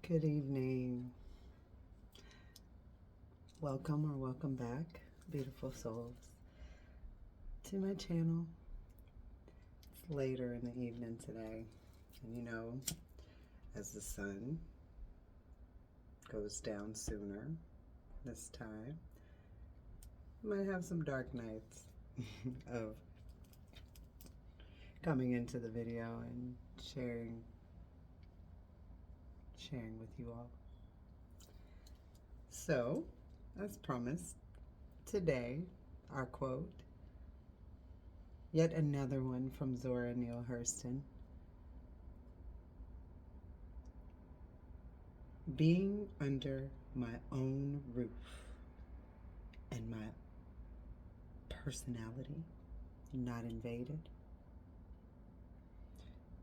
Good evening. Welcome or welcome back, beautiful souls, to my channel. It's later in the evening today, and as the sun goes down sooner this time, we might have some dark nights of coming into the video and sharing with you all. So, as promised, today, our quote, yet another one from Zora Neale Hurston. Being under my own roof and my personality not invaded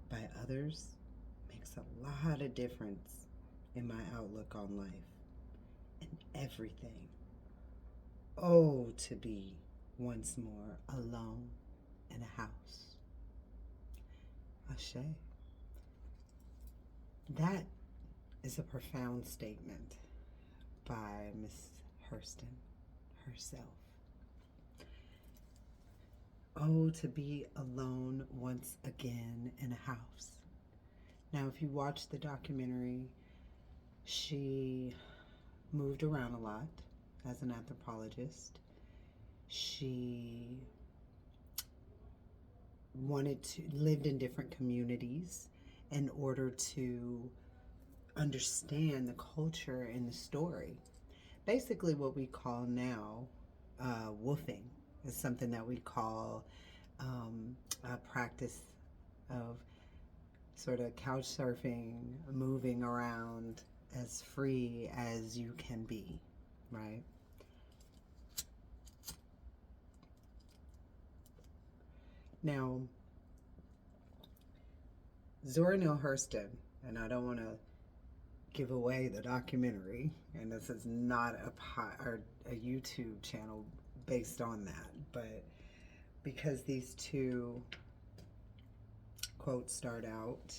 by others makes a lot of difference in my outlook on life and everything. Oh, to be once more alone in a house. Ashe. That is a profound statement by Miss Hurston herself. Oh, to be alone once again in a house. Now, if you watch the documentary, she moved around a lot as an anthropologist. She lived in different communities in order to understand the culture and the story. Basically, what we call now woofing is something that we call a practice of sort of couch surfing, moving around as free as you can be, right? Now, Zora Neale Hurston, and I don't want to give away the documentary, and this is not a YouTube channel based on that, but because these two quotes start out,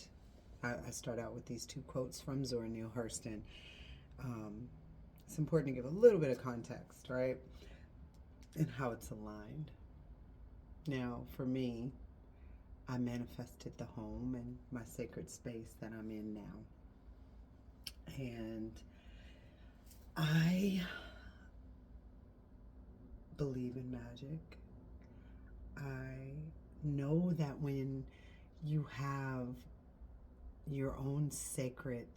I start out with these two quotes from Zora Neale Hurston. It's important to give a little bit of context, right, and how it's aligned. Now, for me, I manifested the home and my sacred space that I'm in now. And I believe in magic. I know that when you have your own sacred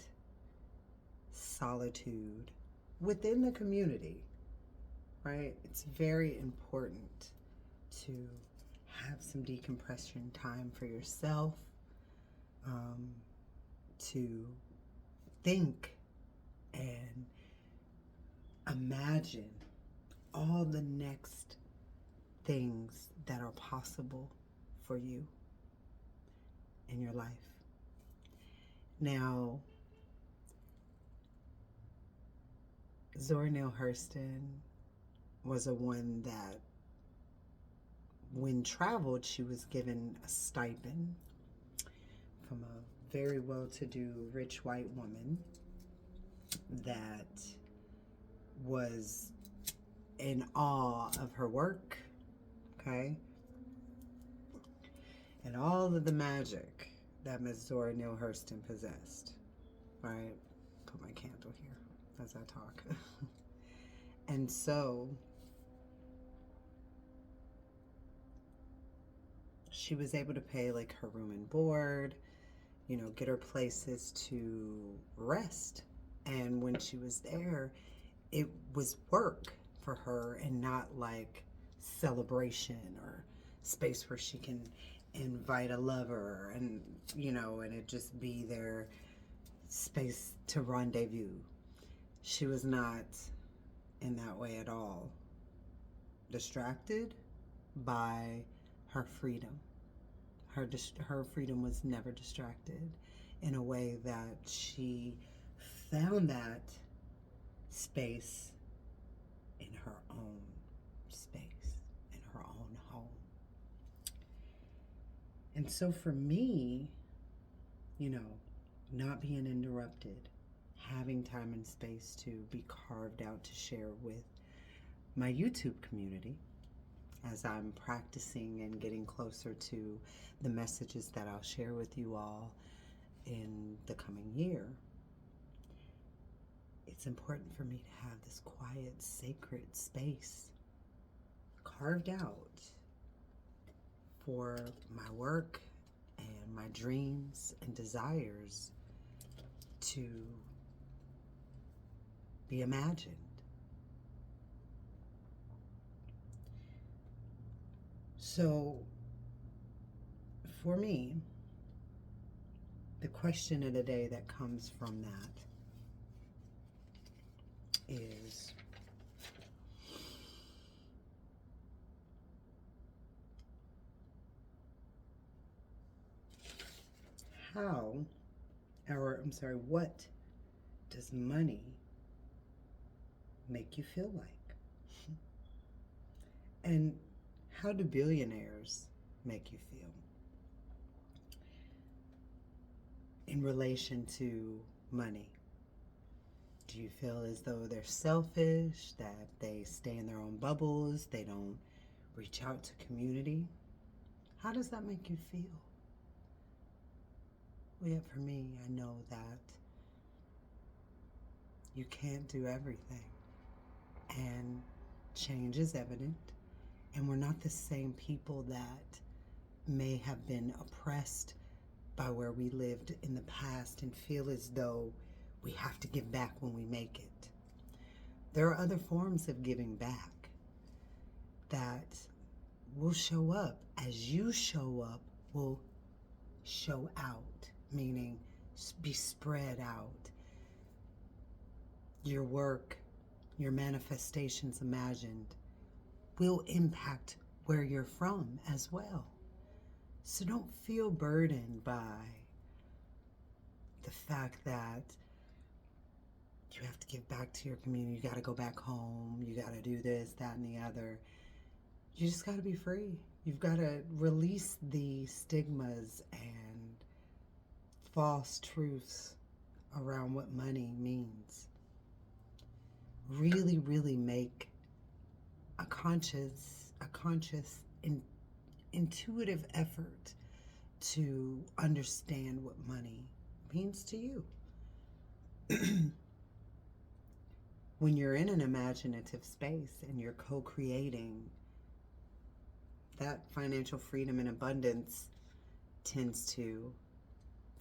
solitude within the community, right, it's very important to have some decompression time for yourself, to think and imagine all the next things that are possible for you in your life. Now, Zora Neale Hurston was a one that, when traveled, she was given a stipend from a very well-to-do rich white woman that was in awe of her work, okay, and all of the magic that Miss Zora Neale Hurston possessed. All right, put my candle here as I talk. And so she was able to pay like her room and board, get her places to rest. And when she was there, it was work for her and not like celebration or space where she can invite a lover and it just be their space to rendezvous. She was not in that way at all distracted by her freedom. Her freedom was never distracted, in a way that she found that space in her own space, in her own home. And so for me, not being interrupted, having time and space to be carved out to share with my YouTube community as I'm practicing and getting closer to the messages that I'll share with you all in the coming year. It's important for me to have this quiet, sacred space carved out for my work and my dreams and desires to be imagined. So, for me, the question of the day that comes from that is, what does money make you feel like? And how do billionaires make you feel in relation to money? Do you feel as though they're selfish, that they stay in their own bubbles, they don't reach out to community? How does that make you feel? Well, yet for me, I know that you can't do everything, and change is evident, and we're not the same people that may have been oppressed by where we lived in the past and feel as though we have to give back when we make it. There are other forms of giving back that will show up. As you show up, will show out, meaning be spread out. Your work, your manifestations imagined, will impact where you're from as well. So don't feel burdened by the fact that you have to give back to your community. You got to go back home. You got to do this, that, and the other. You just got to be free. You've got to release the stigmas and false truths around what money means. Really, really make a conscious, intuitive effort to understand what money means to you. When you're in an imaginative space and you're co-creating, that financial freedom and abundance tends to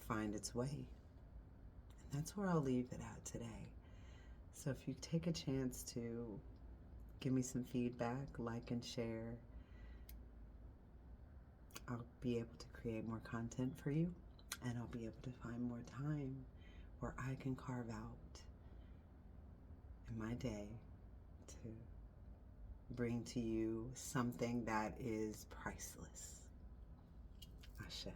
find its way. And that's where I'll leave it at today. So if you take a chance to give me some feedback, like and share, I'll be able to create more content for you, and I'll be able to find more time where I can carve out in my day to bring to you something that is priceless. Ashe.